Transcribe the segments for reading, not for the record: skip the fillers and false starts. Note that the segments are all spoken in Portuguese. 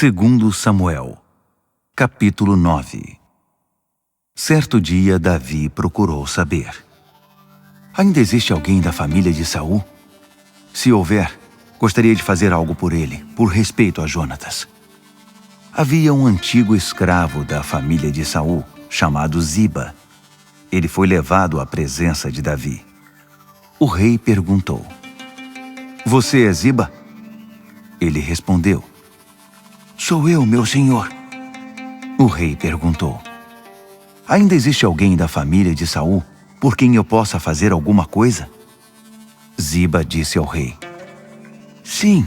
Segundo Samuel, capítulo 9. Certo dia, Davi procurou saber: ainda existe alguém da família de Saul? Se houver, gostaria de fazer algo por ele, por respeito a Jonatas. Havia um antigo escravo da família de Saul, chamado Ziba. Ele foi levado à presença de Davi. O rei perguntou: você é Ziba? Ele respondeu: sou eu, meu senhor. O rei perguntou: ainda existe alguém da família de Saul por quem eu possa fazer alguma coisa? Ziba disse ao rei: sim,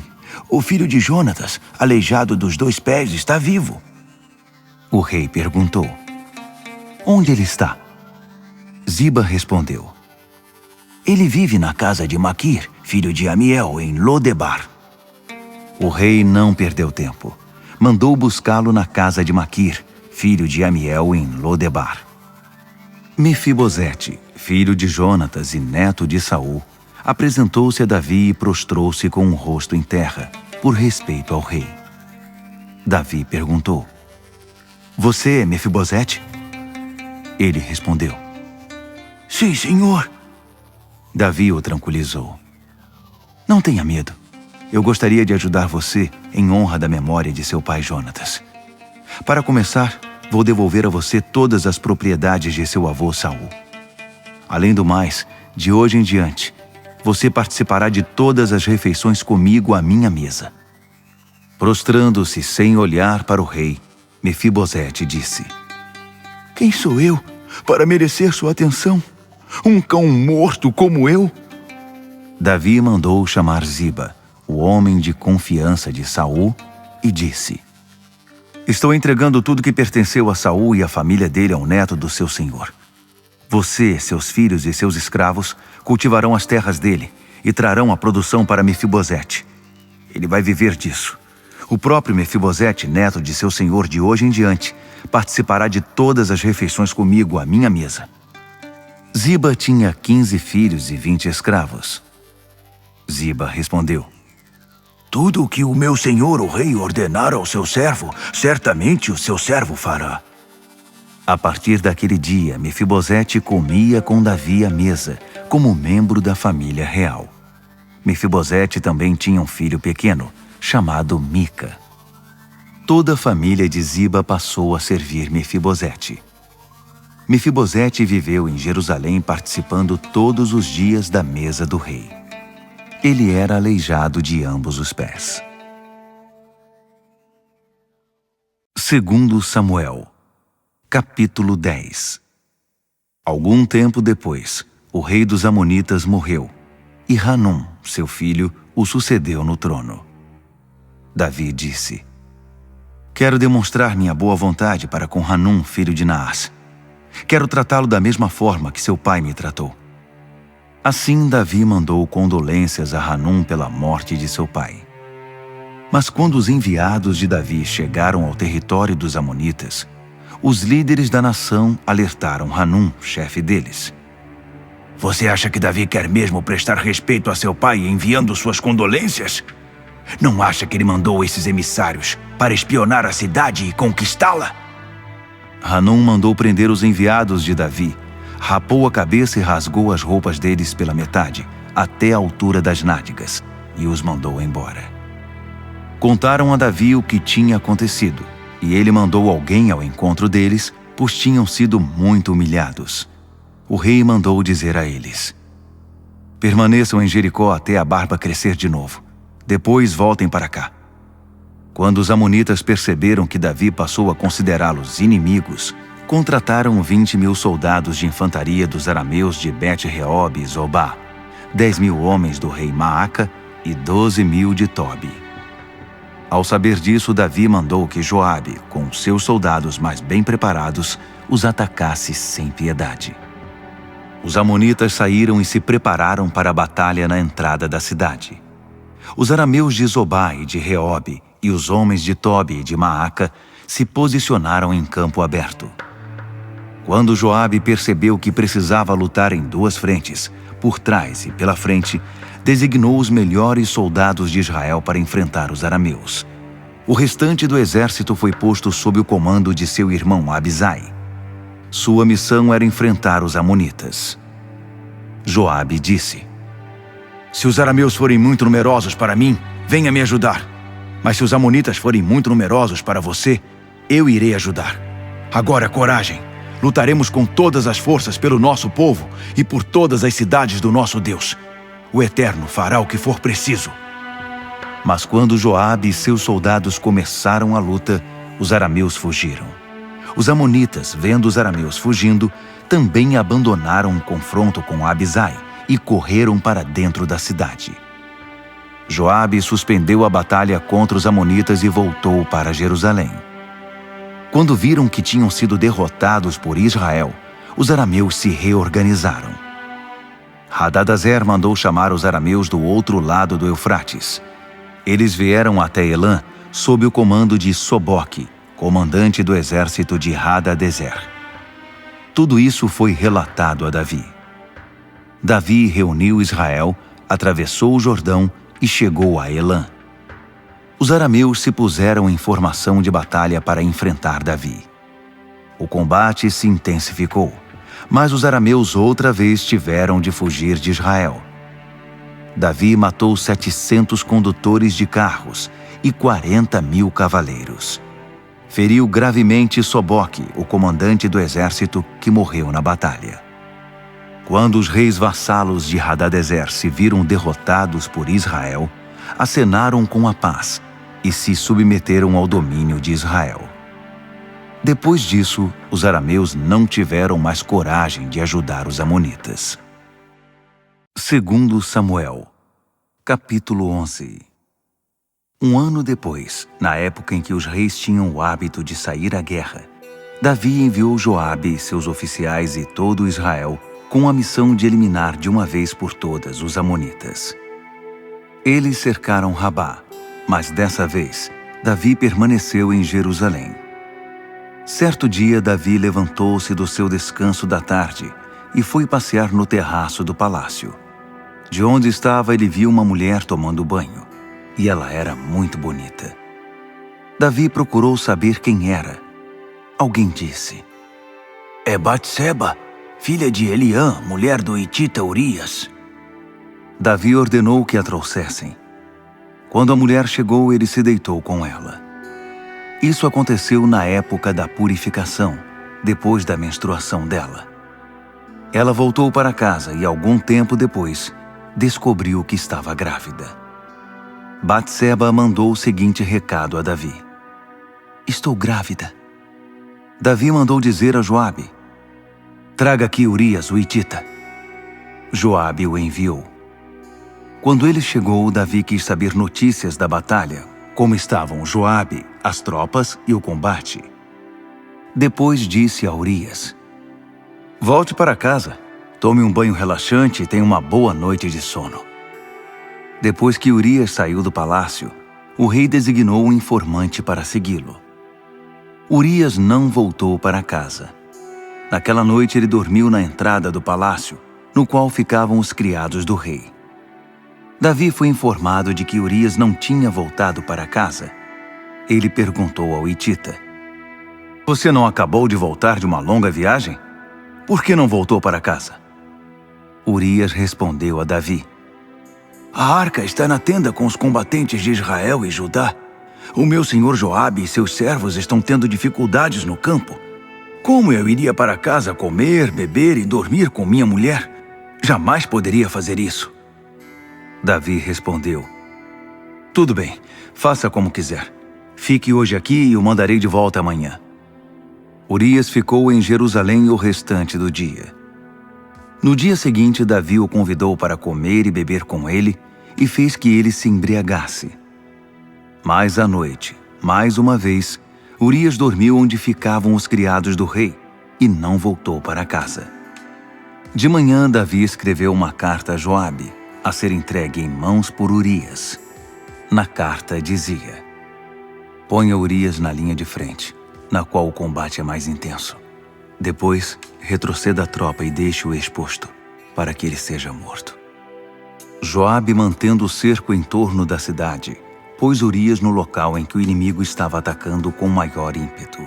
o filho de Jonatas, aleijado dos 2 pés, está vivo. O rei perguntou: onde ele está? Ziba respondeu: ele vive na casa de Maquir, filho de Amiel, em Lodebar. O rei não perdeu tempo. Mandou buscá-lo na casa de Maquir, filho de Amiel, em Lodebar. Mefibosete, filho de Jonatas e neto de Saul, apresentou-se a Davi e prostrou-se com o rosto em terra, por respeito ao rei. Davi perguntou: você é Mefibosete? Ele respondeu: sim, senhor. Davi o tranquilizou: não tenha medo. Eu gostaria de ajudar você em honra da memória de seu pai Jonatas. Para começar, vou devolver a você todas as propriedades de seu avô Saul. Além do mais, de hoje em diante, você participará de todas as refeições comigo à minha mesa. Prostrando-se sem olhar para o rei, Mefibosete disse: quem sou eu para merecer sua atenção? Um cão morto como eu? Davi mandou chamar Ziba, o homem de confiança de Saul, e disse: estou entregando tudo que pertenceu a Saul e a família dele ao neto do seu senhor. Você, seus filhos e seus escravos cultivarão as terras dele e trarão a produção para Mefibosete. Ele vai viver disso. O próprio Mefibosete, neto de seu senhor, de hoje em diante, participará de todas as refeições comigo à minha mesa. Ziba tinha 15 filhos e 20 escravos. Ziba respondeu: tudo o que o meu senhor o rei ordenar ao seu servo, certamente o seu servo fará. A partir daquele dia, Mefibosete comia com Davi à mesa, como membro da família real. Mefibosete também tinha um filho pequeno, chamado Mica. Toda a família de Ziba passou a servir Mefibosete. Mefibosete viveu em Jerusalém participando todos os dias da mesa do rei. Ele era aleijado de ambos os pés. Segundo Samuel, capítulo 10. Algum tempo depois, o rei dos Amonitas morreu, e Hanum, seu filho, o sucedeu no trono. Davi disse: quero demonstrar minha boa vontade para com Hanum, filho de Naás. Quero tratá-lo da mesma forma que seu pai me tratou. Assim, Davi mandou condolências a Hanum pela morte de seu pai. Mas quando os enviados de Davi chegaram ao território dos Amonitas, os líderes da nação alertaram Hanum, chefe deles. Você acha que Davi quer mesmo prestar respeito a seu pai enviando suas condolências? Não acha que ele mandou esses emissários para espionar a cidade e conquistá-la? Hanum mandou prender os enviados de Davi, rapou a cabeça e rasgou as roupas deles pela metade, até a altura das nádegas, e os mandou embora. Contaram a Davi o que tinha acontecido, e ele mandou alguém ao encontro deles, pois tinham sido muito humilhados. O rei mandou dizer a eles: permaneçam em Jericó até a barba crescer de novo. Depois voltem para cá. Quando os amonitas perceberam que Davi passou a considerá-los inimigos, contrataram 20.000 soldados de infantaria dos arameus de Bet-Reob e Zobá, 10.000 homens do rei Maaca e 12.000 de Tobi. Ao saber disso, Davi mandou que Joabe, com seus soldados mais bem preparados, os atacasse sem piedade. Os amonitas saíram e se prepararam para a batalha na entrada da cidade. Os arameus de Zobá e de Reob e os homens de Tobi e de Maaca se posicionaram em campo aberto. Quando Joabe percebeu que precisava lutar em 2 frentes, por trás e pela frente, designou os melhores soldados de Israel para enfrentar os arameus. O restante do exército foi posto sob o comando de seu irmão Abisai. Sua missão era enfrentar os amonitas. Joabe disse: Se os arameus forem muito numerosos para mim, venha me ajudar. Mas se os amonitas forem muito numerosos para você, eu irei ajudar. Agora, coragem! Lutaremos com todas as forças pelo nosso povo e por todas as cidades do nosso Deus. O Eterno fará o que for preciso. Mas quando Joabe e seus soldados começaram a luta, os arameus fugiram. Os amonitas, vendo os arameus fugindo, também abandonaram o confronto com Abisai e correram para dentro da cidade. Joabe suspendeu a batalha contra os amonitas e voltou para Jerusalém. Quando viram que tinham sido derrotados por Israel, os arameus se reorganizaram. Hadadezer mandou chamar os arameus do outro lado do Eufrates. Eles vieram até Elã sob o comando de Soboque, comandante do exército de Hadadezer. Tudo isso foi relatado a Davi. Davi reuniu Israel, atravessou o Jordão e chegou a Elã. Os arameus se puseram em formação de batalha para enfrentar Davi. O combate se intensificou, mas os arameus outra vez tiveram de fugir de Israel. Davi matou 700 condutores de carros e 40.000 cavaleiros. Feriu gravemente Soboque, o comandante do exército, que morreu na batalha. Quando os reis vassalos de Hadadezer se viram derrotados por Israel, acenaram com a paz e se submeteram ao domínio de Israel. Depois disso, os arameus não tiveram mais coragem de ajudar os amonitas. Segundo Samuel, capítulo 11. Um ano depois, na época em que os reis tinham o hábito de sair à guerra, Davi enviou Joabe e seus oficiais e todo Israel com a missão de eliminar de uma vez por todas os amonitas. Eles cercaram Rabá, mas dessa vez, Davi permaneceu em Jerusalém. Certo dia, Davi levantou-se do seu descanso da tarde e foi passear no terraço do palácio. De onde estava, ele viu uma mulher tomando banho, e ela era muito bonita. Davi procurou saber quem era. Alguém disse: É Batseba, filha de Eliã, mulher do hitita Urias. Davi ordenou que a trouxessem. Quando a mulher chegou, ele se deitou com ela. Isso aconteceu na época da purificação, depois da menstruação dela. Ela voltou para casa e, algum tempo depois, descobriu que estava grávida. Batseba mandou o seguinte recado a Davi: Estou grávida. Davi mandou dizer a Joabe: Traga aqui Urias, o hitita. Joabe o enviou. Quando ele chegou, Davi quis saber notícias da batalha, como estavam Joabe, as tropas e o combate. Depois disse a Urias: Volte para casa, tome um banho relaxante e tenha uma boa noite de sono. Depois que Urias saiu do palácio, o rei designou um informante para segui-lo. Urias não voltou para casa. Naquela noite ele dormiu na entrada do palácio, no qual ficavam os criados do rei. Davi foi informado de que Urias não tinha voltado para casa. Ele perguntou ao hitita: Você não acabou de voltar de uma longa viagem? Por que não voltou para casa? Urias respondeu a Davi: A arca está na tenda com os combatentes de Israel e Judá. O meu senhor Joabe e seus servos estão tendo dificuldades no campo. Como eu iria para casa comer, beber e dormir com minha mulher? Jamais poderia fazer isso. Davi respondeu: Tudo bem, faça como quiser. Fique hoje aqui e o mandarei de volta amanhã. Urias ficou em Jerusalém o restante do dia. No dia seguinte, Davi o convidou para comer e beber com ele e fez que ele se embriagasse. Mas à noite, mais uma vez, Urias dormiu onde ficavam os criados do rei e não voltou para casa. De manhã, Davi escreveu uma carta a Joabe, a ser entregue em mãos por Urias. Na carta dizia: Ponha Urias na linha de frente, na qual o combate é mais intenso. Depois, retroceda a tropa e deixe-o exposto, para que ele seja morto. Joabe, mantendo o cerco em torno da cidade, pôs Urias no local em que o inimigo estava atacando com maior ímpeto.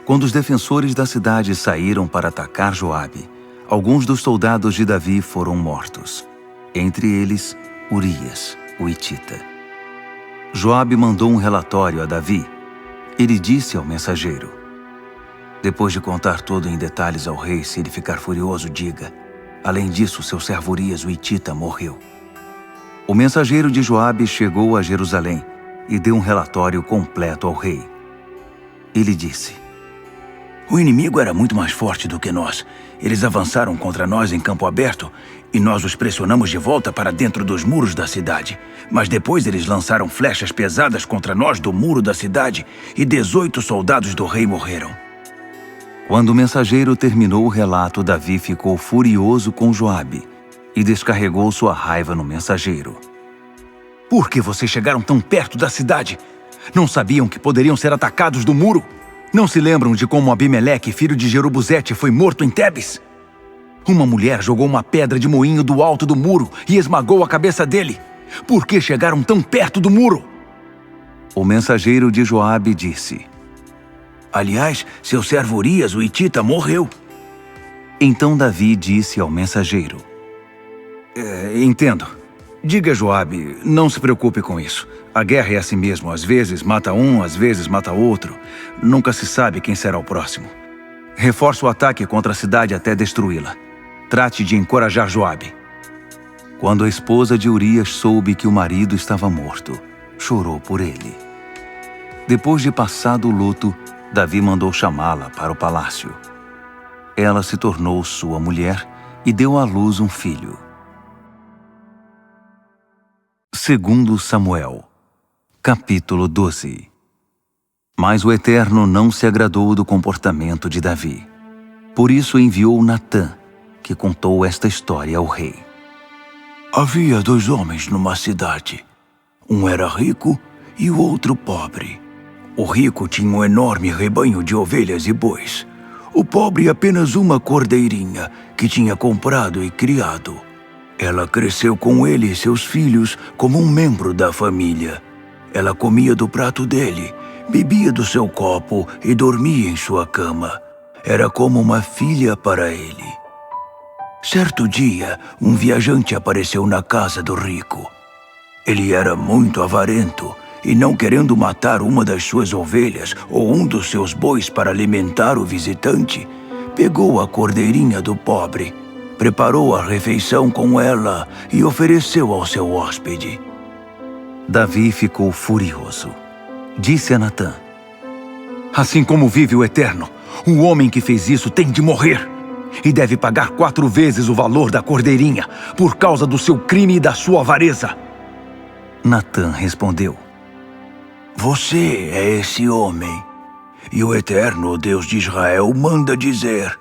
Quando os defensores da cidade saíram para atacar Joabe, alguns dos soldados de Davi foram mortos, entre eles Urias, o hitita. Joabe mandou um relatório a Davi. Ele disse ao mensageiro: depois de contar tudo em detalhes ao rei, se ele ficar furioso, diga: além disso, seu servo Urias, o hitita, morreu. O mensageiro de Joabe chegou a Jerusalém e deu um relatório completo ao rei. Ele disse: o inimigo era muito mais forte do que nós. Eles avançaram contra nós em campo aberto e nós os pressionamos de volta para dentro dos muros da cidade. Mas depois eles lançaram flechas pesadas contra nós do muro da cidade e 18 soldados do rei morreram. Quando o mensageiro terminou o relato, Davi ficou furioso com Joabe e descarregou sua raiva no mensageiro. Por que vocês chegaram tão perto da cidade? Não sabiam que poderiam ser atacados do muro? Não se lembram de como Abimeleque, filho de Jerubuzete, foi morto em Tebes? Uma mulher jogou uma pedra de moinho do alto do muro e esmagou a cabeça dele. Por que chegaram tão perto do muro? O mensageiro de Joabe disse: aliás, seu servo Urias, o hitita, morreu. Então Davi disse ao mensageiro: entendo. Diga a Joabe, não se preocupe com isso. A guerra é assim mesmo, às vezes mata um, às vezes mata outro. Nunca se sabe quem será o próximo. Reforce o ataque contra a cidade até destruí-la. Trate de encorajar Joabe. Quando a esposa de Urias soube que o marido estava morto, chorou por ele. Depois de passado o luto, Davi mandou chamá-la para o palácio. Ela se tornou sua mulher e deu à luz um filho. Segundo Samuel, capítulo 12. Mas o Eterno não se agradou do comportamento de Davi. Por isso enviou Natã, que contou esta história ao rei. Havia 2 homens numa cidade. Um era rico e o outro pobre. O rico tinha um enorme rebanho de ovelhas e bois. O pobre apenas uma cordeirinha que tinha comprado e criado. Ela cresceu com ele e seus filhos como um membro da família. Ela comia do prato dele, bebia do seu copo e dormia em sua cama. Era como uma filha para ele. Certo dia, um viajante apareceu na casa do rico. Ele era muito avarento e, não querendo matar uma das suas ovelhas ou um dos seus bois para alimentar o visitante, pegou a cordeirinha do pobre, preparou a refeição com ela e ofereceu ao seu hóspede. Davi ficou furioso. Disse a Natã: assim como vive o Eterno, o homem que fez isso tem de morrer e deve pagar 4 vezes o valor da cordeirinha por causa do seu crime e da sua avareza. Natã respondeu: você é esse homem, e o Eterno, Deus de Israel, manda dizer: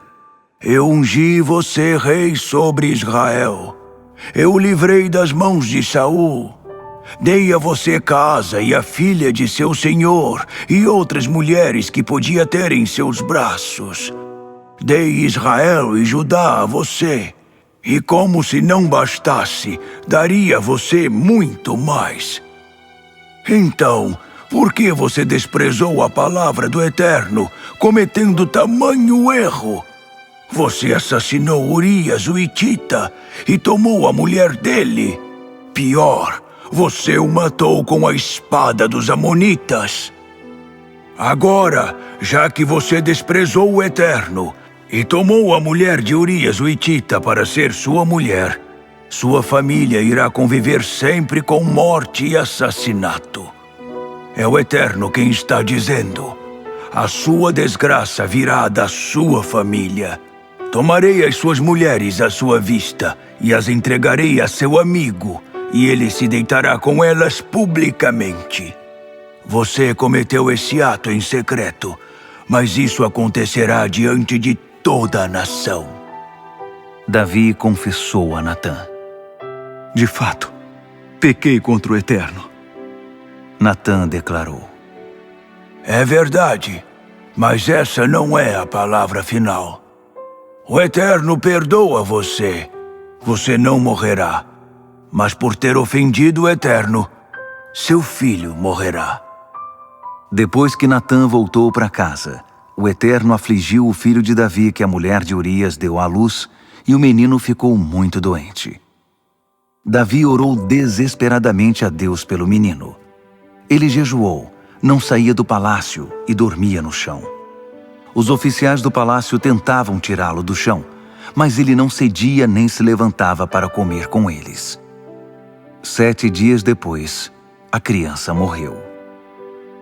eu ungi você rei sobre Israel. Eu o livrei das mãos de Saul. Dei a você casa e a filha de seu senhor e outras mulheres que podia ter em seus braços. Dei Israel e Judá a você. E como se não bastasse, daria a você muito mais. Então, por que você desprezou a palavra do Eterno, cometendo tamanho erro? Você assassinou Urias, o hitita, e tomou a mulher dele. Pior, você o matou com a espada dos amonitas. Agora, já que você desprezou o Eterno e tomou a mulher de Urias, o hitita, para ser sua mulher, sua família irá conviver sempre com morte e assassinato. É o Eterno quem está dizendo: a sua desgraça virá da sua família. Tomarei as suas mulheres à sua vista e as entregarei a seu amigo, e ele se deitará com elas publicamente. Você cometeu esse ato em secreto, mas isso acontecerá diante de toda a nação. Davi confessou a Natã: de fato, pequei contra o Eterno. Natã declarou: é verdade, mas essa não é a palavra final. O Eterno perdoa você. Você não morrerá. Mas por ter ofendido o Eterno, seu filho morrerá. Depois que Natã voltou para casa, o Eterno afligiu o filho de Davi que a mulher de Urias deu à luz, e o menino ficou muito doente. Davi orou desesperadamente a Deus pelo menino. Ele jejuou, não saía do palácio e dormia no chão. Os oficiais do palácio tentavam tirá-lo do chão, mas ele não cedia nem se levantava para comer com eles. 7 dias depois, a criança morreu.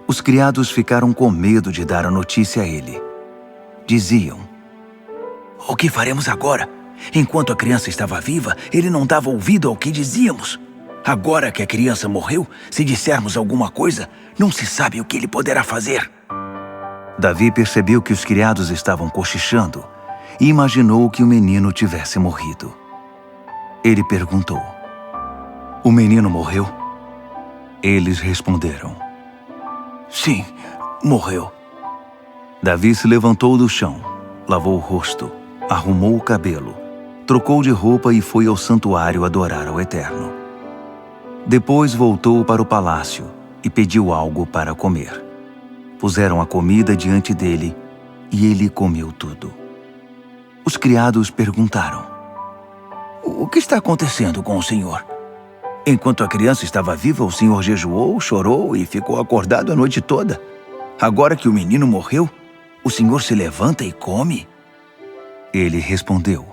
Os criados ficaram com medo de dar a notícia a ele. Diziam: "O que faremos agora? Enquanto a criança estava viva, ele não dava ouvido ao que dizíamos. Agora que a criança morreu, se dissermos alguma coisa, não se sabe o que ele poderá fazer." Davi percebeu que os criados estavam cochichando e imaginou que o menino tivesse morrido. Ele perguntou: "O menino morreu?" Eles responderam: "Sim, morreu." Davi se levantou do chão, lavou o rosto, arrumou o cabelo, trocou de roupa e foi ao santuário adorar ao Eterno. Depois voltou para o palácio e pediu algo para comer. Puseram a comida diante dele e ele comeu tudo. Os criados perguntaram: "O que está acontecendo com o senhor? Enquanto a criança estava viva, o senhor jejuou, chorou e ficou acordado a noite toda. Agora que o menino morreu, o senhor se levanta e come?" Ele respondeu: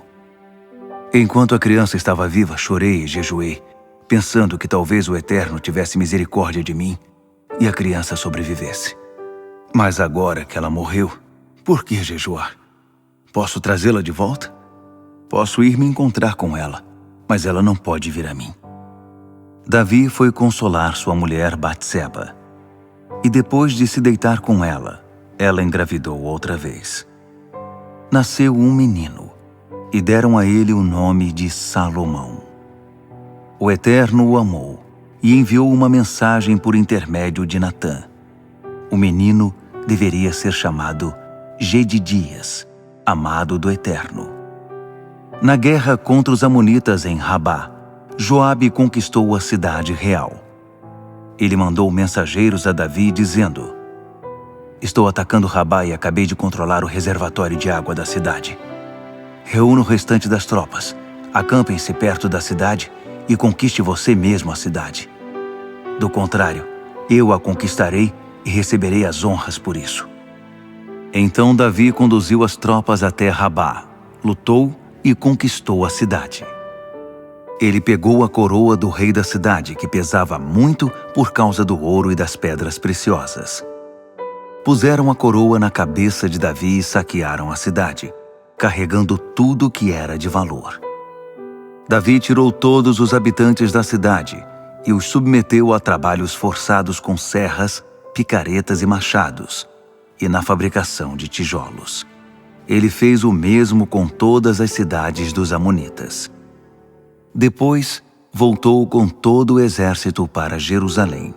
"Enquanto a criança estava viva, chorei e jejuei, pensando que talvez o Eterno tivesse misericórdia de mim e a criança sobrevivesse. Mas agora que ela morreu, por que jejuar? Posso trazê-la de volta? Posso ir me encontrar com ela, mas ela não pode vir a mim." Davi foi consolar sua mulher Batseba. E depois de se deitar com ela engravidou outra vez. Nasceu um menino, e deram a ele o nome de Salomão. O Eterno o amou e enviou uma mensagem por intermédio de Natã. O menino deveria ser chamado Jedidias, amado do Eterno. Na guerra contra os amonitas em Rabá, Joabe conquistou a cidade real. Ele mandou mensageiros a Davi dizendo: "Estou atacando Rabá e acabei de controlar o reservatório de água da cidade. Reúna o restante das tropas, acampem-se perto da cidade e conquiste você mesmo a cidade. Do contrário, eu a conquistarei e receberei as honras por isso." Então Davi conduziu as tropas até Rabá, lutou e conquistou a cidade. Ele pegou a coroa do rei da cidade, que pesava muito por causa do ouro e das pedras preciosas. Puseram a coroa na cabeça de Davi e saquearam a cidade, carregando tudo que era de valor. Davi tirou todos os habitantes da cidade e os submeteu a trabalhos forçados com serras, picaretas e machados, e na fabricação de tijolos. Ele fez o mesmo com todas as cidades dos amonitas. Depois, voltou com todo o exército para Jerusalém.